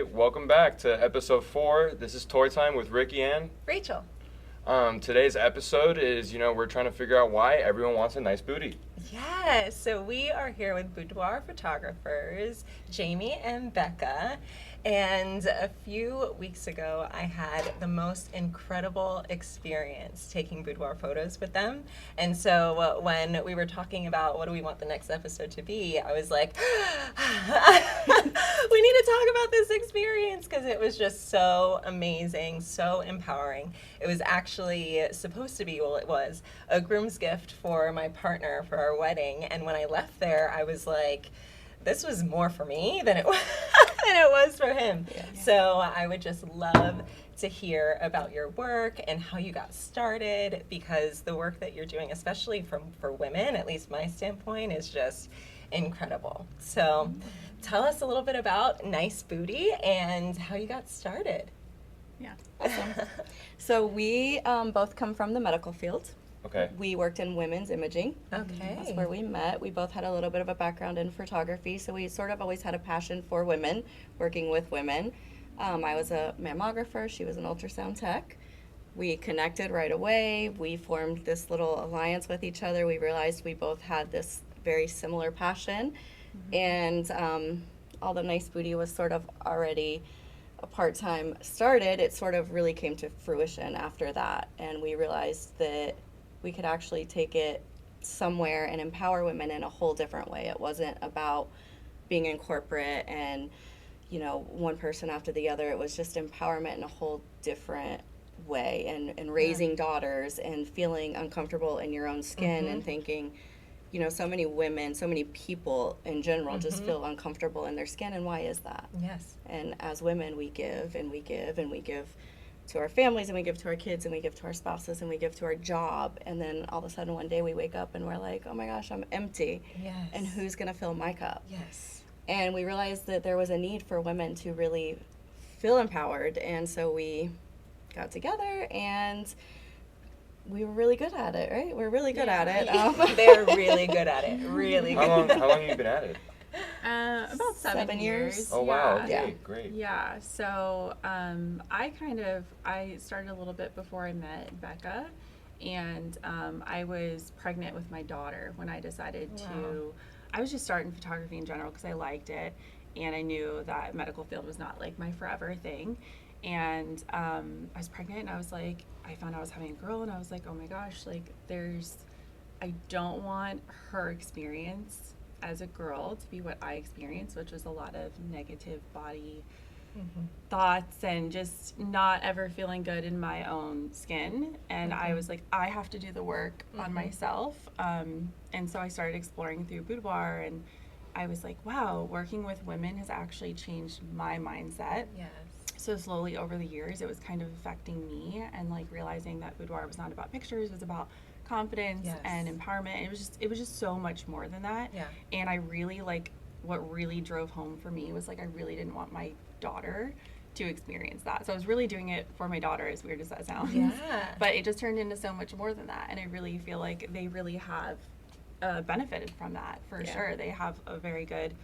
right, welcome back to episode 4. This is Toy Time with Ricky and Rachel. Today's episode is, we're trying to figure out why everyone wants a nice booty. Yes, so we are here with boudoir photographers, Jamie and Becca. And a few weeks ago, I had the most incredible experience taking boudoir photos with them. And so when we were talking about what do we want the next episode to be, I was like, we need to talk about this experience because it was just so amazing, so empowering. It was actually supposed to be, well, it was a groom's gift for my partner for our wedding. And when I left there, I was like, this was more for me than it was, than it was for him. Yeah. So I would just love to hear about your work and how you got started, because the work that you're doing, especially for women, at least my standpoint, is just incredible. So tell us a little bit about Nice Boudie and how you got started. Yeah, awesome. So we both come from the medical field. Okay. We worked in women's imaging. Okay. That's where we met. We both had a little bit of a background in photography, so we sort of always had a passion for women, working with women. I was a mammographer. She was an ultrasound tech. We connected right away. We formed this little alliance with each other. We realized we both had this very similar passion. And although Nice Boudie was sort of already a part-time started, it sort of really came to fruition after that. And we realized that we could actually take it somewhere and empower women in a whole different way. It wasn't about being in corporate and, one person after the other. It was just empowerment in a whole different way, and raising daughters and feeling uncomfortable in your own skin and thinking, so many women, so many people in general just feel uncomfortable in their skin, and why is that? Yes. And as women, we give and we give and we give to our families, and we give to our kids, and we give to our spouses, and we give to our job, and then all of a sudden one day we wake up and we're like, oh my gosh, I'm empty. Yes. And who's gonna fill my cup? Yes. And we realized that there was a need for women to really feel empowered, and so we got together and we were really good at it, right? We're really good at it. They're really good at it. Really good. How long have you been at it? About 7 years. Oh, wow. Yeah. Okay, great. Yeah, so I started a little bit before I met Becca, and I was pregnant with my daughter when I decided to, I was just starting photography in general because I liked it, and I knew that medical field was not like my forever thing. And I was pregnant, and I was like, I found out I was having a girl, and I was like, oh my gosh, like I don't want her experience as a girl to be what I experienced, which was a lot of negative body thoughts and just not ever feeling good in my own skin. And I was like, I have to do the work on myself. And so I started exploring through boudoir, and I was like, wow, working with women has actually changed my mindset. Yes. So slowly over the years, it was kind of affecting me, and like realizing that boudoir was not about pictures, it was about confidence and empowerment. It was just so much more than that. Yeah. And I really what really drove home for me was like, I really didn't want my daughter to experience that. So I was really doing it for my daughter, as weird as that sounds. Yeah. But it just turned into so much more than that. And I really feel like they really have benefited from that for sure. They have a very good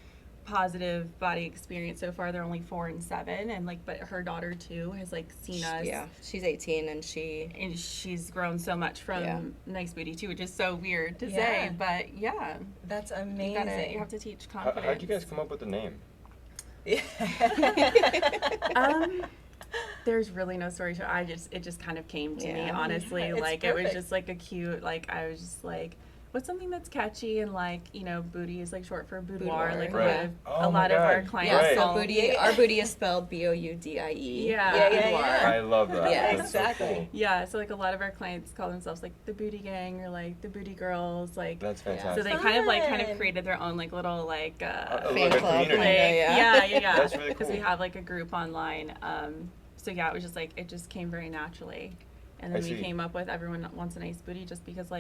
positive body experience so far. They're only 4 and 7, and but her daughter too has seen us. Yeah, she's 18, and she's grown so much from Nice Boudie too, which is so weird to say, but that's amazing. You have to teach confidence. How'd you guys come up with the name? There's really no story to it. It just kind of came to me, honestly. It's it was just a cute, I was just what's something that's catchy, and booty is short for boudoir. Boudoir. A lot of our clients. So our booty is spelled Boudie. Yeah. I love that. Yeah, That's exactly. So cool. Yeah, so a lot of our clients call themselves the booty gang, or the booty girls. That's fantastic. So they kind of created their own little fan club. club. Yeah. That's really cool. Because we have a group online. So yeah, it was just it just came very naturally, and then we came up with everyone wants a nice booty, just because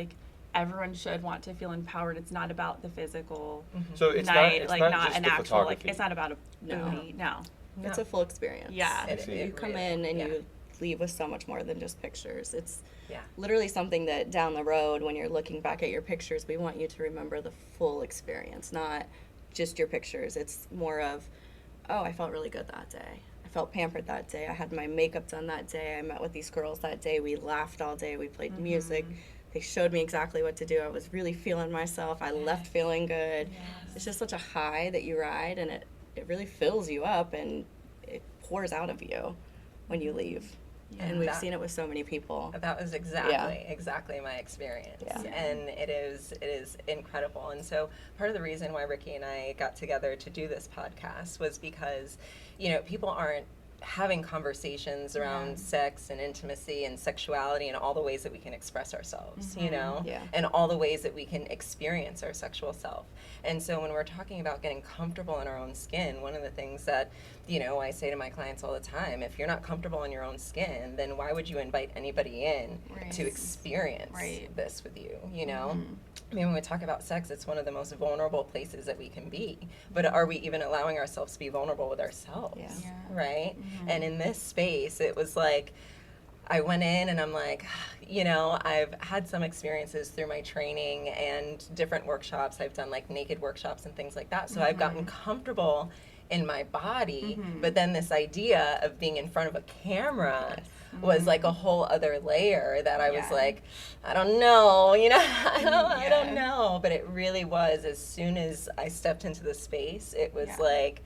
everyone should want to feel empowered. It's not about the physical So it's night, not just an the actual photography. it's not about a booty. No. It's a full experience. Yeah. You come in and you leave with so much more than just pictures. It's Yeah. literally something that down the road, when you're looking back at your pictures, we want you to remember the full experience, not just your pictures. It's more of oh, I felt really good that day. I felt pampered that day. I had my makeup done that day. I met with these girls that day. We laughed all day. We played music. They showed me exactly what to do. I was really feeling myself. I left feeling good. It's just such a high that you ride, and it really fills you up, and it pours out of you when you leave. And we've seen it with so many people. That was exactly my experience. Yeah. And it is incredible. And so part of the reason why Ricky and I got together to do this podcast was because, you know, people aren't having conversations around sex and intimacy and sexuality and all the ways that we can express ourselves, you know, and all the ways that we can experience our sexual self. And so when we're talking about getting comfortable in our own skin, one of the things that, you know, I say to my clients all the time, if you're not comfortable in your own skin, then why would you invite anybody in to experience this with you, you know? I mean, when we talk about sex, it's one of the most vulnerable places that we can be. But are we even allowing ourselves to be vulnerable with ourselves, right? And in this space, it was like, I went in and I'm like, you know, I've had some experiences through my training and different workshops. I've done like naked workshops and things like that. So I've gotten comfortable in my body, but then this idea of being in front of a camera was like a whole other layer that I was like, I don't know, you know, I don't know. But it really was, as soon as I stepped into the space, it was like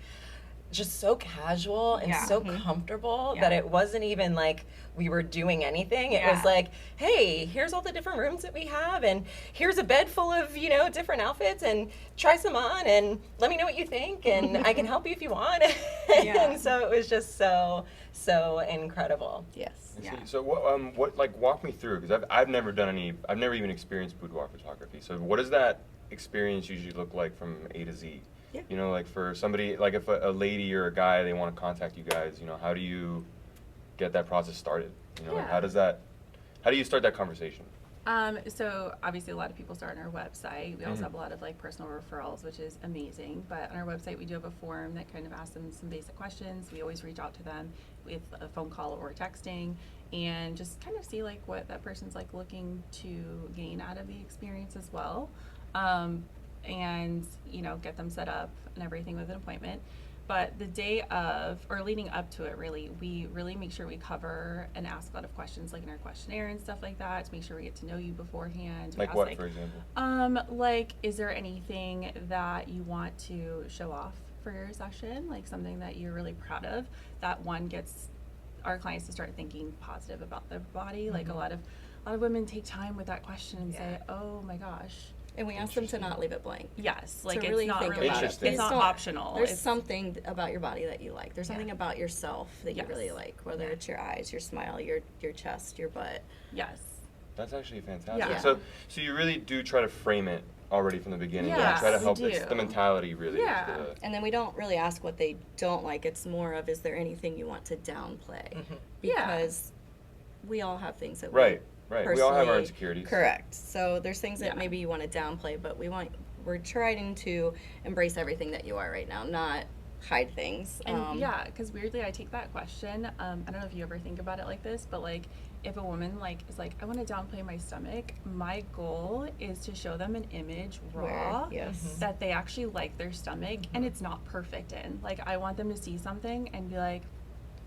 just so casual and so comfortable that it wasn't even like we were doing anything. It was like, hey, here's all the different rooms that we have, and here's a bed full of, you know, different outfits, and try some on and let me know what you think, and I can help you if you want. And so it was just so incredible. Yes. I see. So what like walk me through, because I've never done any, I've never even experienced boudoir photography. So what does that experience usually look like from A to Z? Yeah. You know, like for somebody, like if a lady or a guy, they want to contact you guys, you know, how do you get that process started? You know, like how do you start that conversation? So obviously a lot of people start on our website. We also have a lot of like personal referrals, which is amazing. But on our website, we do have a form that kind of asks them some basic questions. We always reach out to them with a phone call or texting and just kind of see like what that person's like looking to gain out of the experience as well. And, you know, get them set up and everything with an appointment. But the day of, or leading up to it really, we really make sure we cover and ask a lot of questions like in our questionnaire and stuff like that to make sure we get to know you beforehand. Like what, for example? Like, is there anything that you want to show off for your session? Like something that you're really proud of, that one gets our clients to start thinking positive about their body. Like a lot of women take time with that question and say, oh my gosh. And we ask them to not leave it blank. Yes, like to it's really not think really, about it. it's not optional. There's something about your body that you like. There's something about yourself that you really like, whether it's your eyes, your smile, your chest, your butt. Yes. That's actually fantastic. Yeah. So you really do try to frame it already from the beginning. Yes, try to help. we It's do. the mentality really. Yeah. Is And then we don't really ask what they don't like. It's more of, is there anything you want to downplay? Because we all have things that Right. We all have our personally- insecurities. Correct. So there's things that maybe you want to downplay, but we're trying to embrace everything that you are right now, not hide things. And because weirdly, I take that question. I don't know if you ever think about it like this, but like if a woman like is like, I want to downplay my stomach, my goal is to show them an image raw that they actually like their stomach and it's not perfect in. Like I want them to see something and be like,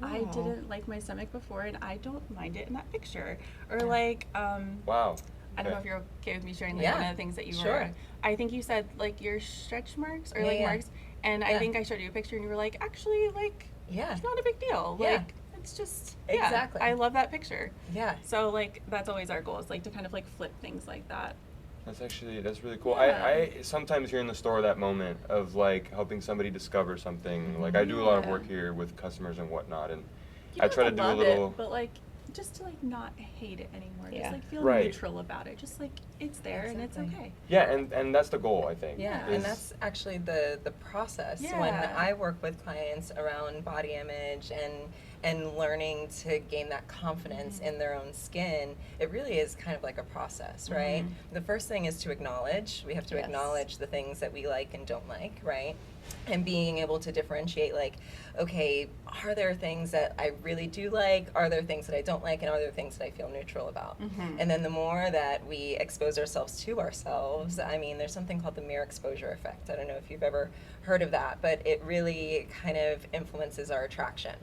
I didn't like my stomach before and I don't mind it in that picture. Or like, Wow. I don't know if you're okay with me sharing like one of the things that you were, I think you said like your stretch marks or marks. And I think I showed you a picture and you were like, actually like, it's not a big deal. Like, it's just, Exactly. I love that picture. Yeah. So like, that's always our goal is like to kind of like flip things like that. That's really cool. Yeah. I sometimes hear in the store that moment of like helping somebody discover something. Like I do a lot of work here with customers and whatnot, and You I don't try to have do a love little. it, but like just to like not hate it anymore. Just like feel Right. neutral about it. Just like it's there and it's okay. Yeah, and that's the goal, I think. Yeah, is- and that's actually the process when I work with clients around body image and learning to gain that confidence in their own skin. It really is kind of like a process, right? The first thing is to acknowledge. We have to acknowledge the things that we like and don't like, right? and being able to differentiate, like, okay, are there things that I really do like, are there things that I don't like, and are there things that I feel neutral about? And then the more that we expose ourselves to ourselves, I mean, there's something called the mirror exposure effect. I don't know if you've ever heard of that, but it really kind of influences our attraction.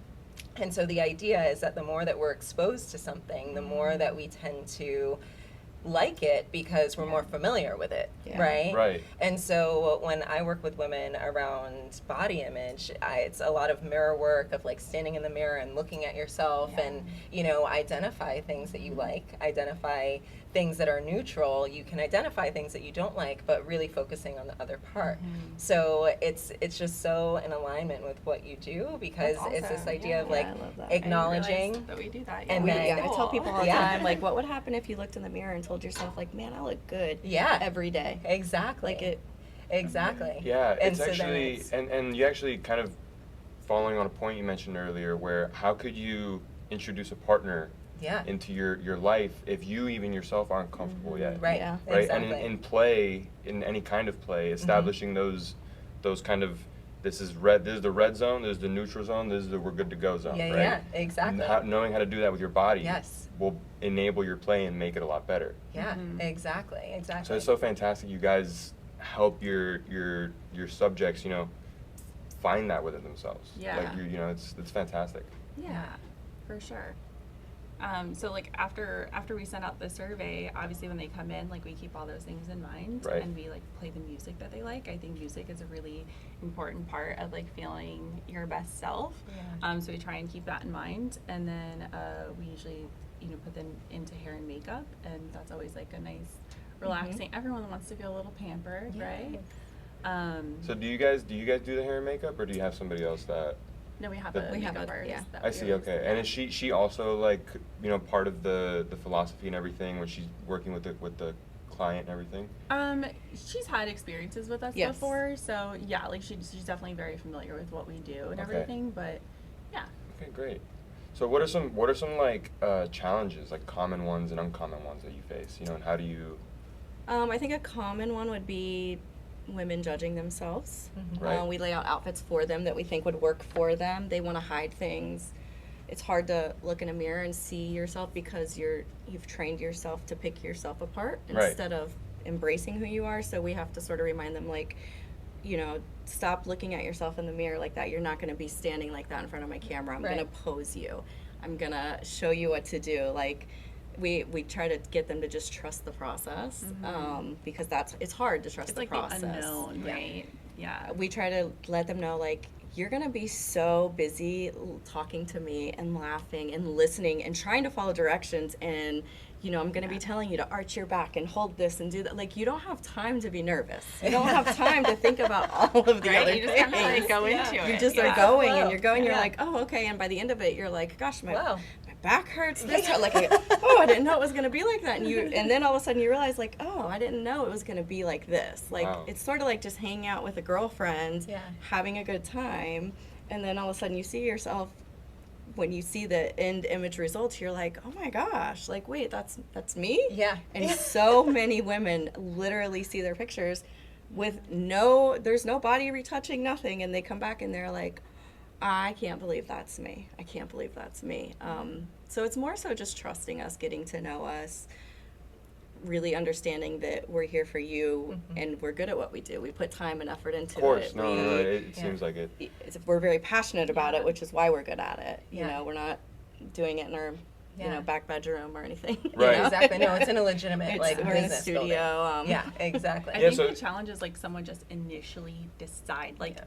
And so the idea is that the more that we're exposed to something, the more that we tend to like it because we're more familiar with it, right? Right. And so when I work with women around body image, it's a lot of mirror work of like standing in the mirror and looking at yourself and, you know, identify things that you like, identify things that are neutral. You can identify things that you don't like, but really focusing on the other part. So it's just so in alignment with what you do because That's it's this awesome. idea of Yeah, like I love that. I didn't acknowledging. realize that we do that. and then- I tell people all the Yeah. time, like, what would happen if you looked in the mirror and told yourself, like, man, I look good Yeah. every day. Exactly. Like it. Exactly. Yeah, And it's so then actually, it's- and you actually kind of following on a point you mentioned earlier, where how could you introduce a partner Yeah. into your life if you even yourself aren't comfortable yet? Right. Yeah. Right. Exactly. And in play, in any kind of play, establishing those kind of, this is the red zone, this is the neutral zone, this is the we're good to go zone. Yeah, right? yeah, exactly. Knowing how to do that with your body Yes. will enable your play and make it a lot better. Yeah, exactly, exactly. So it's so fantastic you guys help your subjects, find that within themselves. Yeah. Like it's fantastic. Yeah, for sure. So like after we send out the survey, obviously when they come in, like we keep all those things in mind, Right. and we like play the music that they like. I think music is a really important part of like feeling your best self. Yeah. So we try and keep that in mind, and then we usually put them into hair and makeup, and that's always like a nice, relaxing. Everyone wants to feel a little pampered, right? So do you guys do the hair and makeup, or do you have somebody else that? No, we have The- a We have makeup a- artist. yeah. that I we see. always Okay, do and that. is she also like part of the philosophy and everything when she's working with the client and everything? She's had experiences with us Yes. before, so yeah, like she's definitely very familiar with what we do and Okay. everything. But yeah, Okay, great. So what are some like challenges, like common ones and uncommon ones that you face? And how do you? I think a common one would be women judging themselves. Right. We lay out outfits for them that we think would work for them. They want to hide things. It's hard to look in a mirror and see yourself because you've trained yourself to pick yourself apart Right. instead of embracing who you are. So we have to sort of remind them, like, stop looking at yourself in the mirror like that. You're not going to be standing like that in front of my camera. I'm Right. going to pose you. I'm going to show you what to do. Like, we try to get them to just trust the process because it's hard to trust it's the like process. the unknown, Yeah. right? Yeah. We try to let them know, like, you're going to be so busy talking to me and laughing and listening and trying to follow directions, and I'm going to be telling you to arch your back and hold this and do that. Like, you don't have time to be nervous. You don't have time to think about all of the Right? other You just things. kind of like go into it. You just yeah. are going and Wow. you're going. You're Yeah. like, oh, okay. And by the end of it, you're like, gosh, my Wow. back hurts. This hurt. Like, I didn't know it was gonna be like that. And then all of a sudden you realize, like, oh, I didn't know it was gonna be like this. Like, Wow. it's sort of like just hanging out with a girlfriend, Yeah. having a good time, and then all of a sudden you see yourself. When you see the end image results, you're like, oh my gosh, like, wait, that's me? Yeah. And so many women literally see their pictures with there's no body retouching, nothing, and they come back and they're like, I can't believe that's me. I can't believe that's me. So it's more so just trusting us, getting to know us, really understanding that we're here for you and we're good at what we do. We put time and effort into Of course, it. no, it Yeah. seems like it. We're very passionate about Yeah. it, which is why we're good at it. Yeah. We're not doing it in our Yeah. back bedroom or anything. Right. Exactly. No, it's in a legitimate It's, like we're in a business building. studio. Yeah, exactly. I Yeah, think so- the challenge is like someone just initially decide, like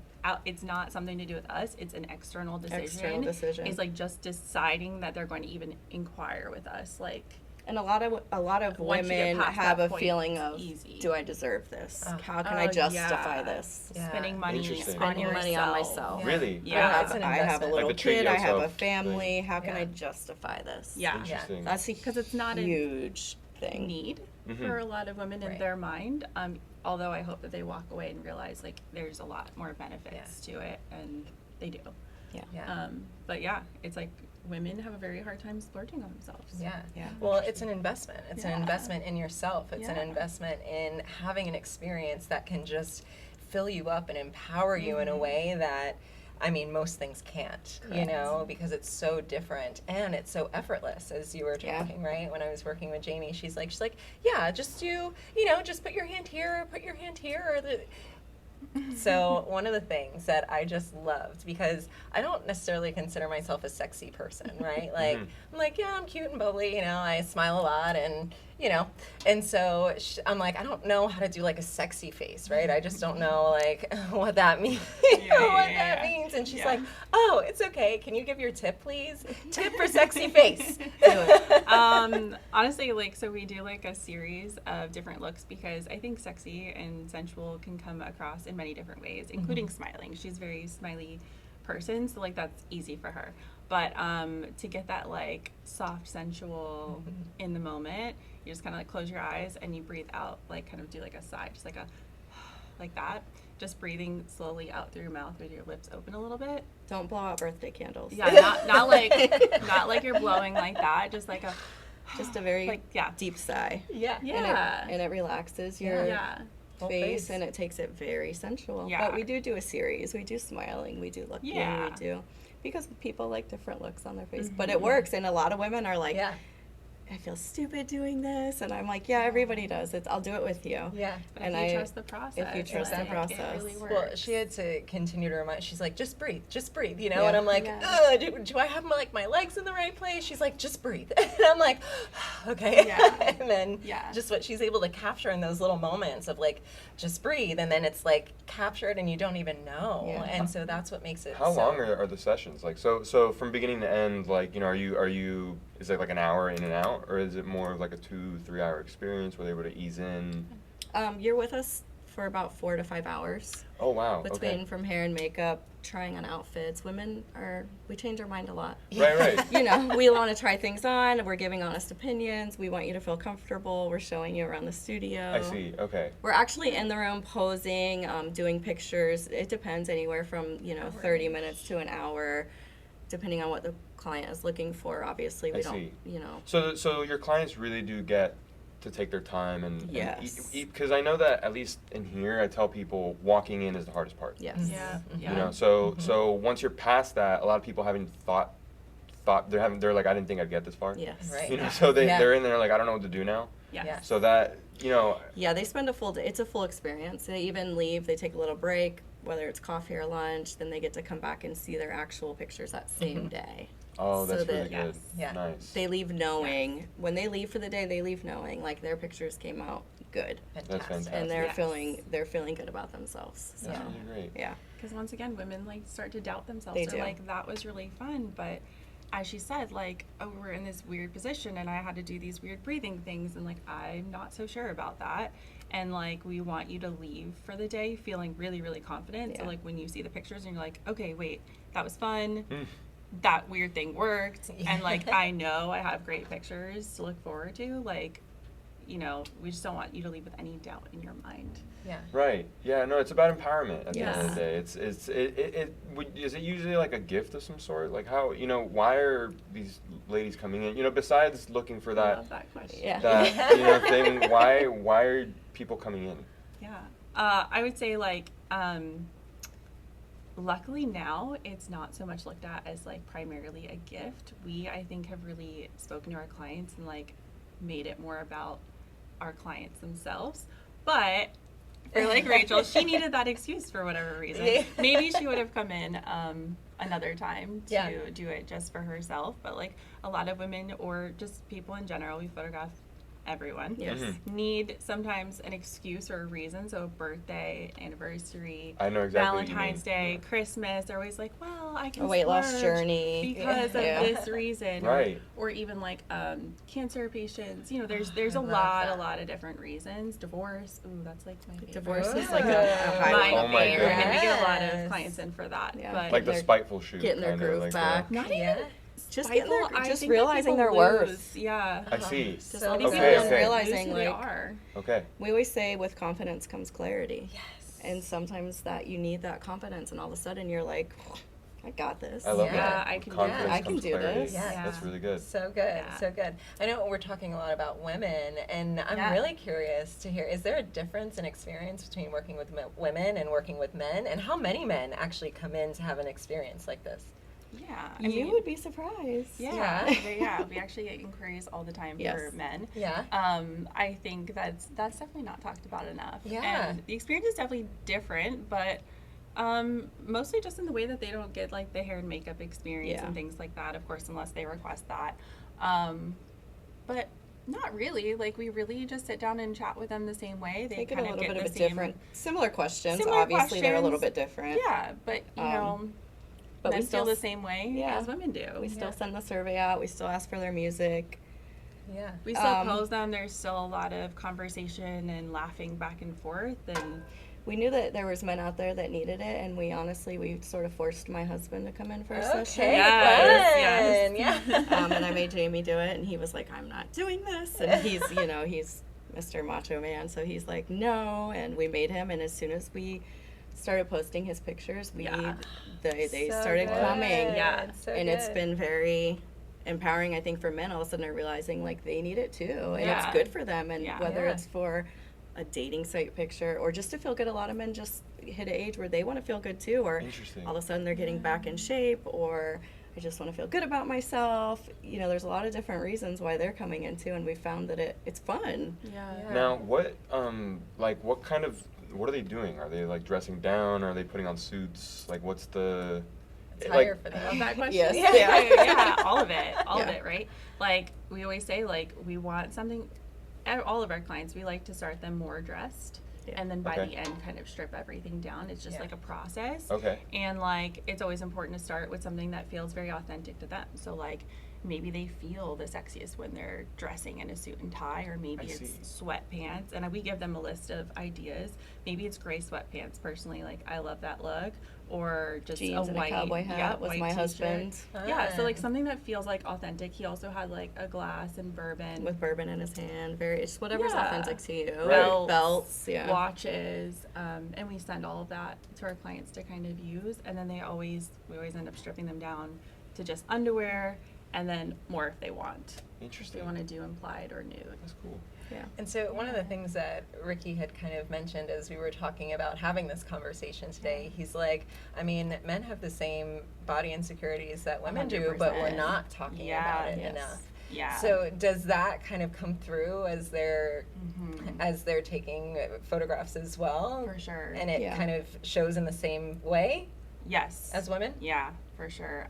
it's not something to do with us, it's an external decision. External decision. It's like just deciding that they're going to even inquire with us, like And a lot of Once you get women past have that a point, feeling it's of, easy. do I deserve this? Oh. How can I justify yeah. this? Yeah. spending money Interesting. on Spending money on myself. Yeah. Really? Yeah. It's an I have a investment. little Like the treat kid. I have a yourself family. How can Yeah. I justify this? Yeah. Interesting. That's a 'Cause it's not a huge thing. need Mhm. for a lot of women in Right. their mind. Although I hope that they walk away and realize like there's a lot more benefits to it, and they do. Yeah. But yeah, it's like women have a very hard time splurging on themselves. Yeah. Yeah. Well, it's an investment. It's an Yeah. investment in yourself. It's an Yeah. investment in having an experience that can just fill you up and empower you in a way that, I mean, most things can't, you Correct. know, because it's so different and it's so effortless, as you were Yeah. talking, right? When I was working with Jamie, she's like, yeah, just do, you know, just put your hand here, put your hand here, or the. So one of the things that I just loved, because I don't necessarily consider myself a sexy person, right? Like, I'm like, yeah, I'm cute and bubbly, you know, I smile a lot, and, you know, and so I'm like, I don't know how to do like a sexy face, right? I just don't know like what that means, that means. And she's like, oh, it's okay. Can you give your tip, please? Tip for sexy face. Honestly, like, so we do like a series of different looks because I think sexy and sensual can come across in many different ways, including smiling. She's a very smiley person, so like that's easy for her. But to get that like soft, sensual in the moment, you just kind of like close your eyes and you breathe out, like kind of do like a sigh, just like a like that. Just breathing slowly out through your mouth with your lips open a little bit. Don't blow out birthday candles. Yeah, not like you're blowing like that. Just like a Just a very like deep sigh. Yeah. yeah. And it relaxes your Yeah. face, and it takes it very sensual. Yeah. But we do a series. We do smiling, we do looking, Yeah. we do, because people like different looks on their face. But it works, and a lot of women are like, Yeah. I feel stupid doing this, and I'm like, yeah, everybody does. I'll do it with you. Yeah. But And if you I- trust the process. if you trust the like, process. It really works. Well, she had to continue to remind. She's like, just breathe, you know. Yeah. And I'm like, Yeah. do I have my legs in the right place? She's like, just breathe. And I'm like, okay. Yeah. And then Yeah. just what she's able to capture in those little moments of like, just breathe, and then it's like captured, and you don't even know. Yeah. And so that's what makes it. How so, long are the sessions? Like, so from beginning to end, like, you know, are you is it like an hour in and out, or is it more of like a 2-3 hour experience where they're able to ease in? You're with us for about 4 to 5 hours Oh wow. between Okay. from hair and makeup, trying on outfits. We change our mind a lot. Right. You know, we want to try things on. We're giving honest opinions. We want you to feel comfortable. We're showing you around the studio. I see. Okay. We're actually in the room posing, doing pictures. It depends, anywhere from 30 minutes to an hour, depending on what the client is looking for. Obviously, we I don't, see. So your clients really do get to take their time and Yes. because I know that at least in here I tell people walking in is the hardest part. Yes. Yeah. Yeah. You know, so once you're past that, a lot of people haven't thought they're like, I didn't think I'd get this far. Yes. Right. You know, so they're in there like, I don't know what to do now. Yeah. Yeah. So that, you know, Yeah, they spend a full day. It's a full experience. They even leave. They take a little break, whether it's coffee or lunch. Then they get to come back and see their actual pictures that same day. oh, that's So really that- good. Yeah. Nice. They leave knowing, when they leave for the day, they leave knowing like their pictures came out good, That's Fantastic. fantastic. and they're Yes. feeling good about themselves. So That's Yeah. really great. yeah. Because once again, women like start to doubt themselves. They They're do. like, that was really fun, but as she said, like, oh, we're in this weird position, and I had to do these weird breathing things, and like, I'm not so sure about that. And like, we want you to leave for the day feeling really, really confident. So Yeah. like, when you see the pictures, and you're like, okay, wait, that was fun. Mm. That weird thing worked, Yeah. and like, I know I have great pictures to look forward to. Like, we just don't want you to leave with any doubt in your mind. Yeah. Right. Yeah. No, it's about empowerment at the end of Yes. the day. Is it usually like a gift of some sort? Like how, why are these ladies coming in? Besides looking for I that love that question. Yeah. thing, why are people coming in? Yeah. I would say like, luckily now it's not so much looked at as like primarily a gift. We, I think, have really spoken to our clients and like made it more about our clients themselves. But for like Rachel, she needed that excuse for whatever reason. Yeah. Maybe she would have come in another time to Yeah. do it just for herself. But like a lot of women or just people in general, we photograph everyone. Yes. Need sometimes an excuse or a reason. So a birthday, anniversary, I know exactly what Valentine's you mean. Day, Christmas. They're always like, well, I can A weight loss splurge journey. because Yeah. of this reason, Right. Or even like cancer patients. There's I a love lot that. of different reasons. Divorce. Ooh, that's like my favorite. Divorce is Ooh. like a high My Oh my favorite, and we get a lot goodness. of clients in for that. Yeah. But Like the They're spiteful shoot. getting their kinda, groove like back. not even Yeah. Just spiteful, I just think that realizing people their lose. worth. Yeah. I see. Just So letting Okay, people okay. realizing Lose who they like are. Okay. we always say, with confidence comes clarity. Yes. And sometimes that you need that confidence, and all of a sudden you're like, I got this. I love Yeah. that. I With can do confidence that. I can comes do clarity. this. Yeah. That's really good. So good, Yeah. so good. I know we're talking a lot about women, and I'm Yeah. really curious to hear, is there a difference in experience between working with women and working with men? And how many men actually come in to have an experience like this? Yeah. You would be surprised. Yeah, Yeah. yeah. We actually get inquiries all the time Yes. for men. Yeah. I think that's definitely not talked about enough. Yeah. And the experience is definitely different, but mostly just in the way that they don't get like the hair and makeup experience Yeah. and things like that, of course, unless they request that. But not really. Like we really just sit down and chat with them the same way. They Make it kind a of little get bit the of a same different, similar questions. Similar Obviously, they're a little questions. bit different. Yeah, but you know, but men we still feel the same way yeah. as women do. We still Yeah. send the survey out. We still ask for their music. Yeah. We still Um, pose them. There's still a lot of conversation and laughing back and forth. And We knew that there was men out there that needed it, and we sort of forced my husband to come in for a session. Okay, Yes, fun. yes. Yeah. And I made Jamie do it, and he was like, "I'm not doing this." And he's Mr. Macho Man, so he's like, "No." And we made him, and as soon as we started posting his pictures, Yeah. they So started good. coming. Yeah. So And it's good. been very empowering, I think, for men. All of a sudden, they're realizing like they need it too, and Yeah. it's good for them. And Yeah. whether Yeah. it's for a dating site picture or just to feel good, a lot of men just hit an age where they want to feel good too, or Interesting. all of a sudden they're getting back in shape, or I just want to feel good about myself. There's a lot of different reasons why they're coming into, and we found that it's fun. yeah. Now, what what are they doing? Are they like dressing down? Are they putting on suits? Like, what's the Attire for I love them. that question. Yes. Yeah, all of it, Yeah. right? Like we always say, like we want something. All of our clients, we like to start them more dressed, Yeah. and then by Okay. the end, kind of strip everything down. It's just Yeah. like a process. Okay. And like it's always important to start with something that feels very authentic to them. So like maybe they feel the sexiest when they're dressing in a suit and tie, or maybe I it's see. sweatpants. And we give them a list of ideas. Maybe it's gray sweatpants. Personally, like I love that look. Or just Jeans a and white a cowboy hat yeah, was white my t-shirt. husband Yeah, so like Fun. something that feels like authentic. He also had like a glass and bourbon. with bourbon in his hand. It's whatever's Yeah. authentic to you. Right. Belts, yeah. Watches, and we send all of that to our clients to kind of use, and then we always end up stripping them down to just underwear, and then more if they want. If Interesting. they want to do implied or nude. That's cool. Yeah. And so one of the things that Ricky had kind of mentioned as we were talking about having this conversation today, he's like, I mean, men have the same body insecurities that women do, but we're 100%. not talking Yeah. about it Yes. enough. Yeah. So does that kind of come through as they're Mhm. taking photographs as well? For sure. And it Yeah. kind of shows in the same way Yes. as women? Yeah, for sure.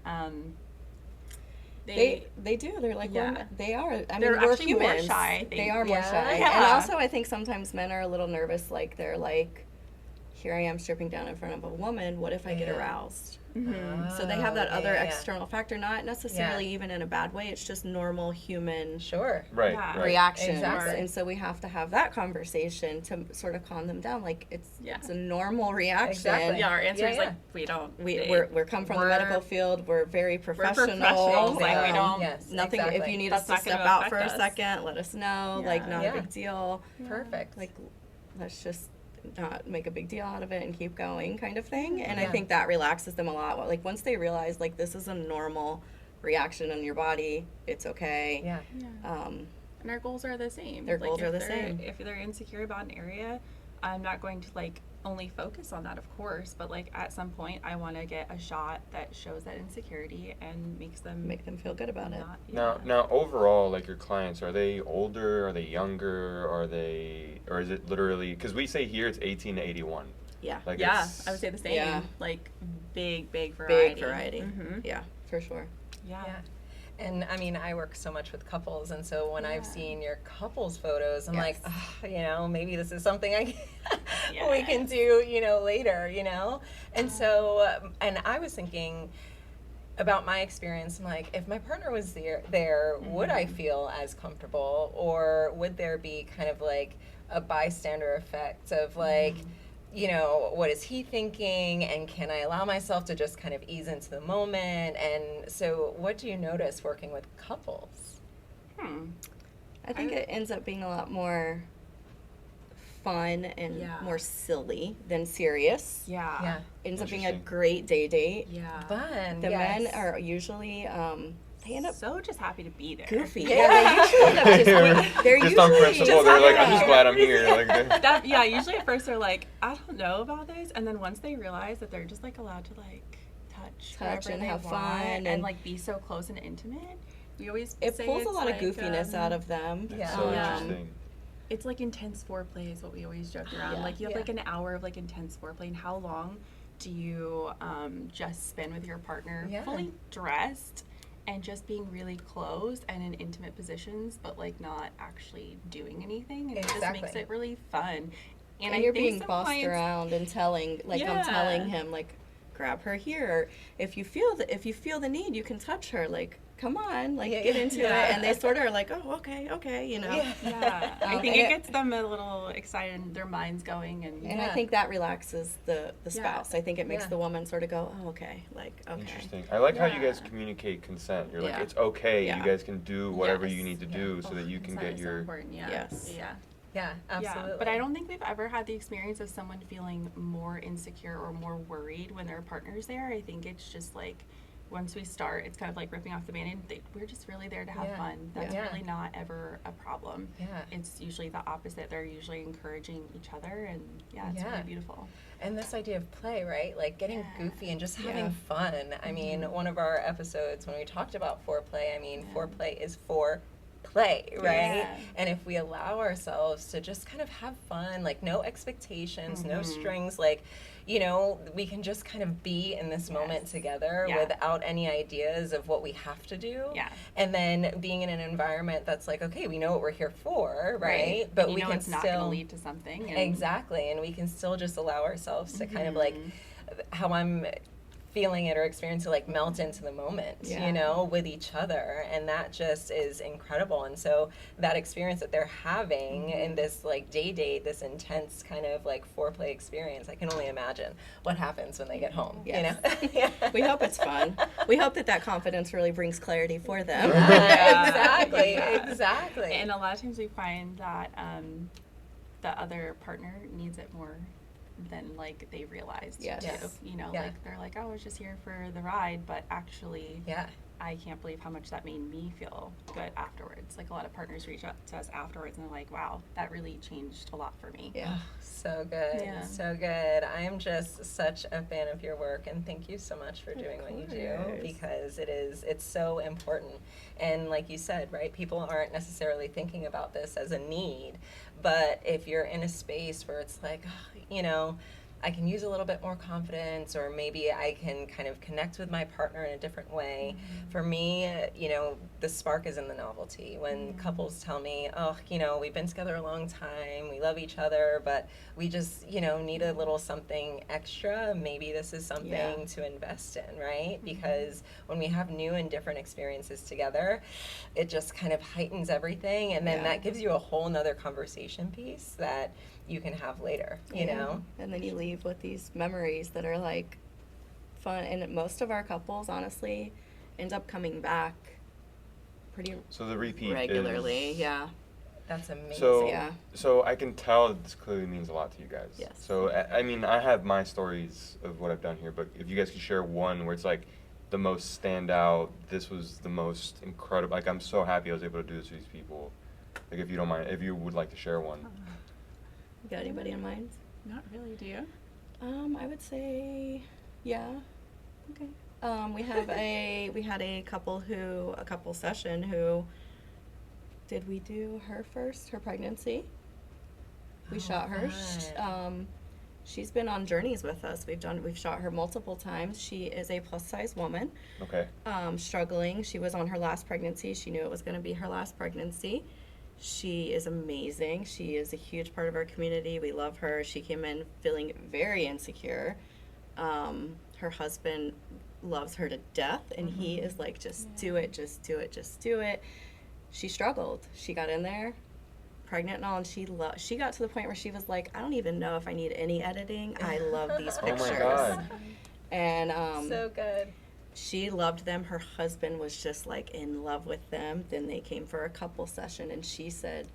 They do. They're like, Yeah. they are. I mean, They're we're actually more humans. shy, I They think. are more Yeah. shy. And Yeah. also, I think sometimes men are a little nervous. Like, they're like, here I am stripping down in front of a woman. What if I get Yeah. aroused? Mhm. So they have that Oh, other yeah. external factor, not necessarily even in a bad way. It's just normal human Sure. Right. Yeah. Right. reactions. Exactly. And so we have to have that conversation to sort of calm them down. Like, it's a normal reaction. Exactly. Yeah, our answer Yeah, is yeah. like we don't. We're come from the medical field. We're very professional. professionals, like, we don't- Yes, Nothing. If exactly. you need That's us to not step gonna out for a affect us. second, let us know. Like, Yeah. not Yeah. a big deal. Perfect. Like, let's just not make a big deal out of it and keep going, kind of thing. And I Yeah. think that relaxes them a lot. Like, once they realize like this is a normal reaction in your body, it's okay. Yeah. Yeah. And our goals are the same. Their goals if are the they're- same. If they're insecure about an area, I'm not going to like only focus on that, of course, but like at some point, I want to get a shot that shows that insecurity and makes them Make them feel good about it. not, Now, overall, like your clients, are they older? Are they younger? Or is it literally? Because we say here it's 18 to 81. Yeah. Like Yeah, it's, I would say the same. Yeah. Like big variety. Big variety. Mhm. Yeah, for sure. Yeah. Yeah. And I mean, I work so much with couples, and so when I've Yeah. seen your couples photos, I'm like, Yes. oh, maybe this is something we Yeah. can do, later, And so, and I was thinking about my experience. I'm like, if my partner was there, would I feel as comfortable, or would there be kind of like a bystander effect of like, what is he thinking, and can I allow myself to just kind of ease into the moment? And so what do you notice working with couples? I think it ends up being a lot more fun and Yeah. more silly than serious. Yeah. Ends up being a Interesting. great date. Yeah. Fun. The yes. men are usually they end up So just happy to be there. goofy. Yeah, they usually end up they're Just on usually principle, they're like, I'm just yeah. glad I'm here. Like, they're- Yeah, usually at first they're like, I don't know about this, and then once they realize that they're just like allowed to like touch wherever and they have want fun and and like be so close and intimate, we always It say pulls a it's lot of like, goofiness out of them. Yeah. so Yeah. interesting. It's like intense foreplay is what we always joke around. Yeah. Like you have Yeah. like an hour of like intense foreplay, and how long do you just spend with your partner Yeah. fully dressed and just being really close and in intimate positions, but like not actually doing anything, and it just makes Exactly. it really fun. And I you're think being some bossed clients- around and telling, like I'm Yeah. telling him, like grab her here. Or if you feel the need, you can touch her. Like come on, like Yeah, get yeah. into Yeah. it. And they sort of are like, oh, okay, you know. Yeah. Yeah, I think and it gets them a little excited and their minds going, and And Yeah. I think that relaxes the Yeah. spouse. I think it makes Yeah. the woman sort of go, oh, okay, like okay. Interesting. I like how you guys Yeah. communicate consent. You're like, Yeah. it's okay. Yeah. You guys can do whatever you Yes. need to Yeah. do so that you can Consent get is so your. important, yeah. Yes. Yeah. Yeah, absolutely. Yeah, but I don't think we've ever had the experience of someone feeling more insecure or more worried when their partner's there. I think it's just like once we start, it's kind of like ripping off the band-aid. We're just really there to have Yeah. fun. That's Yeah. really not ever a problem. Yeah. It's usually the opposite. They're usually encouraging each other, and yeah, it's Yeah. really beautiful. And this idea of play, right? Like getting Yeah. goofy and just Yeah. having fun. I mean, one of our episodes when we talked about foreplay, I mean, Yeah. foreplay is for play, right? Yeah. And if we allow ourselves to just kind of have fun, like no expectations, no Mhm. strings, like, you know, we can just kind of be in this moment Yes. together Yeah. without any ideas of what we have to do. Yeah. And then being in an environment that's like, okay, we know what we're here for, right? But And we you know can it's not going to still lead to something. And exactly, and we can still just allow ourselves to kind of like how I'm feeling it or experiencing like melt into the moment, Yeah. you know, with each other, and that just is incredible. And so that experience that they're having in this like date, this intense kind of like foreplay experience, I can only imagine what happens when they get home. Yes. You know, yeah. We hope it's fun. We hope that confidence really brings clarity for them. Yeah. exactly, Yeah. exactly. And a lot of times we find that the other partner needs it more than like they realized Yes. too. Yes. You know, Yeah. like they're like, oh, I was just here for the ride, but actually, yeah. I can't believe how much that made me feel good afterwards. Like a lot of partners reach out to us afterwards and they're like, wow, that really changed a lot for me. Yeah. So good, Yeah. so good. I am just such a fan of your work, and thank you so much for doing what you do, course. because it's so important. And like you said, right, people aren't necessarily thinking about this as a need, but if you're in a space where it's like, oh, you know, I can use a little bit more confidence, or maybe I can kind of connect with my partner in a different way. For me, you know, the spark is in the novelty. When couples tell me, oh, you know, we've been together a long time, we love each other, but we just, you know, need a little something extra, maybe this is something Yeah. to invest in, right? Because when we have new and different experiences together, it just kind of heightens everything, and then Yeah. that gives you a whole nother conversation piece that you can have later, you Yeah. know? And then you leave with these memories that are like fun. And most of our couples, honestly, end up coming back pretty So the repeat regularly. is. Yeah. That's amazing. So, Yeah. so I can tell that this clearly means a lot to you guys. Yes. So I mean, I have my stories of what I've done here, but if you guys could share one where it's like the most standout, this was the most incredible. Like I'm so happy I was able to do this with these people. Like if you don't mind, if you would like to share one. You got anybody in mind? Not really, do you? I would say, yeah. Okay. We had a couple session who, did we do her first, her pregnancy? We Oh, shot her. fun. She's been on journeys with us. We've shot her multiple times. She is a plus size woman, Okay. struggling. She was on her last pregnancy. She knew it was going to be her last pregnancy. She is amazing. She is a huge part of our community. We love her. She came in feeling very insecure. Her husband loves her to death, and he is like, just do it, just do it, just do it. She struggled. She got in there, pregnant and all, and she got to the point where she was like, I don't even know if I need any editing. I love these Oh pictures. my God. And So good. she loved them. Her husband was just like in love with them. Then they came for a couple session, and she said,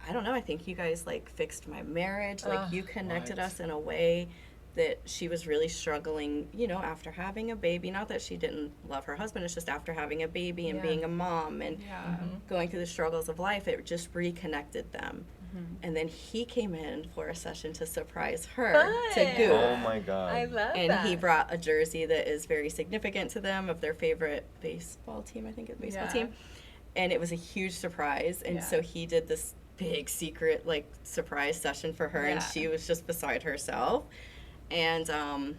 I don't know, I think you guys like fixed my marriage. Like you connected What? us in a way that she was really struggling, you know, after having a baby. Not that she didn't love her husband, it's just after having a baby and Yeah. being a mom and Yeah. going through the struggles of life, it just reconnected them. And then he came in for a session to surprise her to Fun. Goop. Oh my God. I love And that. he brought a jersey that is very significant to them of their favorite baseball team, I think it's baseball Yeah. team. And it was a huge surprise. And Yeah. so he did this big secret like surprise session for her, and Yeah. she was just beside herself. And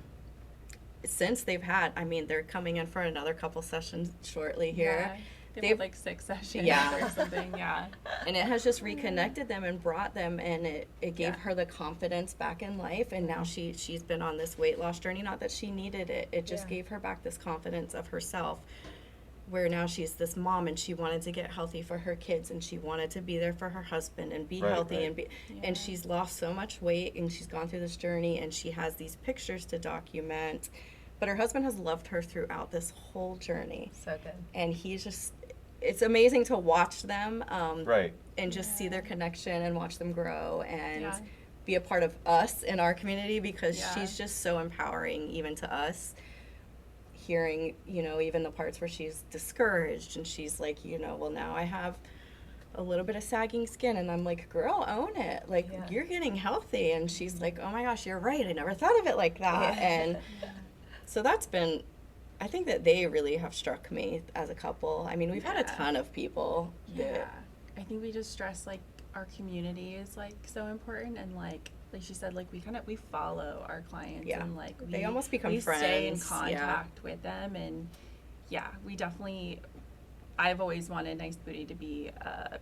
since they've had, I mean, they're coming in for another couple sessions shortly here. Yeah. They've They've- had like 6 sessions Yeah. or something. Yeah. And it has just reconnected them and brought them, and it gave Yeah. her the confidence back in life. And now she's been on this weight loss journey. Not that she needed it, it just Yeah. gave her back this confidence of herself, where now she's this mom and she wanted to get healthy for her kids, and she wanted to be there for her husband and be Right, healthy right. and be Yeah. and she's lost so much weight, and she's gone through this journey, and she has these pictures to document. But her husband has loved her throughout this whole journey, So good. and he's just, it's amazing to watch them Right. and just see their connection and watch them grow and Yeah. be a part of us in our community, because Yeah. she's just so empowering even to us, hearing, you know, even the parts where she's discouraged and she's like, you know, well, now I have a little bit of sagging skin, and I'm like, girl, own it, like Yeah. you're getting healthy. And she's like, oh my gosh, you're right, I never thought of it like that. Yeah. And so that's been, I think that they really have struck me as a couple. I mean, we've had a Yeah. ton of people Yeah. that, I think we just stress like our community is like so important, and like she said, like we follow our clients, Yeah. and like They almost become we stay in friends, yeah. contact with them, and yeah, we definitely. I've always wanted Nice Boudie to be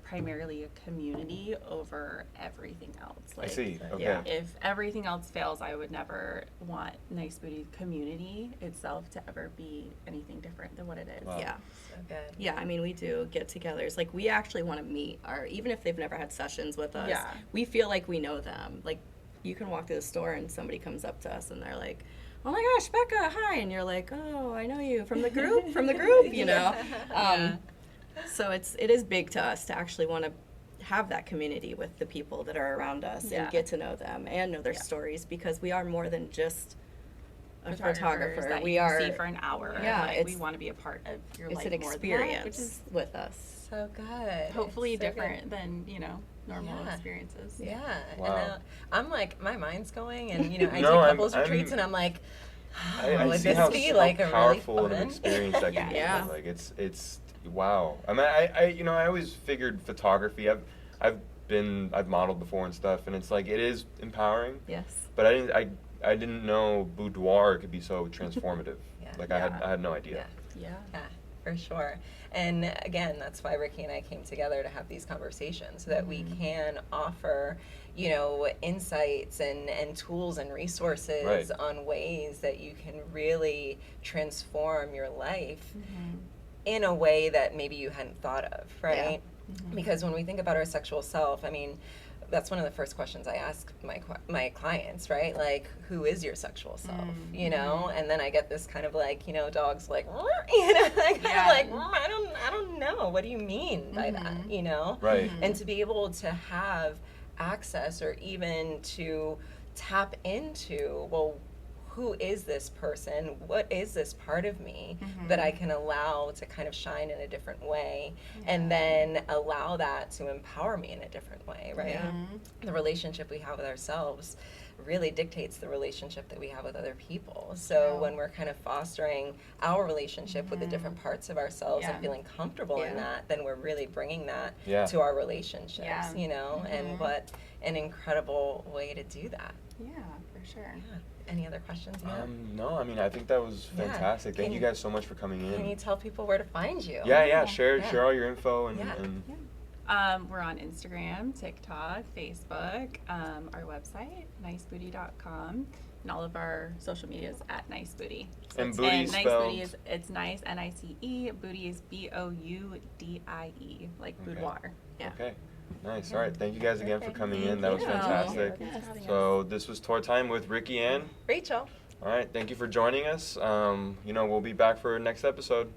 primarily a community over everything else. I see. Okay. Yeah. If everything else fails, I would never want Nice Boudie community itself to ever be anything different than what it is. Wow. yeah. So good. Yeah, I mean, we do get-togethers. Like, we actually want to meet our, even if they've never had sessions with us, Yeah. we feel like we know them. Like, you can walk through the store and somebody comes up to us and they're like, oh my gosh, Becca, hi. And you're like, oh, I know you from the group, you know? Yeah. So it is big to us to actually want to have that community with the people that are around us Yeah. and get to know them and know their Yeah. stories, because we are more than just a Photographers photographer. that We you are, see for an hour. Yeah, like, we it's- want to be a part of your it's life an more than that, experience which is with us. So good. hopefully It's so good. different than normal Yeah. experiences. Yeah. Wow. And I'm like, my mind's going, and I No, do I'm- couples retreats, I'm- and I'm like, I would see this how, be how like a really powerful of an fun? experience that can be. Yeah. Like it's wow. I mean, I always figured photography. I've modeled before and stuff, and it's like it is empowering. Yes. But I didn't know boudoir could be so transformative. Yeah. Like Yeah. I had no idea. Yeah. Yeah. Yeah, for sure. And again, that's why Ricky and I came together to have these conversations, so that we can offer, insights and tools and resources Right. on ways that you can really transform your life in a way that maybe you hadn't thought of, right? Because when we think about our sexual self, I mean, that's one of the first questions I ask my clients, right? Like, who is your sexual self? And then I get this kind of like, dogs like, like, Yeah. like, I don't know. What do you mean by that? Right. And to be able to have access, or even to tap into, well, who is this person? What is this part of me that I can allow to kind of shine in a different way, and then allow that to empower me in a different way, right? Yeah. The relationship we have with ourselves really dictates the relationship that we have with other people. So when we're kind of fostering our relationship with the different parts of ourselves and Yeah. feeling comfortable in Yeah. that, then we're really bringing that Yeah. to our relationships, Yeah. and what an incredible way to do that. Yeah, for sure. Yeah. Any other questions you have? No, I mean I think that was Yeah. fantastic. Thank Can- you guys so much for coming in. Can you tell people where to find you? Yeah, share Yeah. all your info and, Yeah. and We're on Instagram, TikTok, Facebook, our website, niceboudie.com, and all of our social medias at Nice Boudie. And it's- Boudie Nice spelled- Boudie is, it's nice, Nice, Boudie is Boudie, like Okay. boudoir. Yeah. Okay. Nice. All right. Thank you guys again for Perfect. coming in. That was you. fantastic. Thanks for having us. So this was Tour Time with Ricky Ann. Rachel. All right. Thank you for joining us. We'll be back for next episode.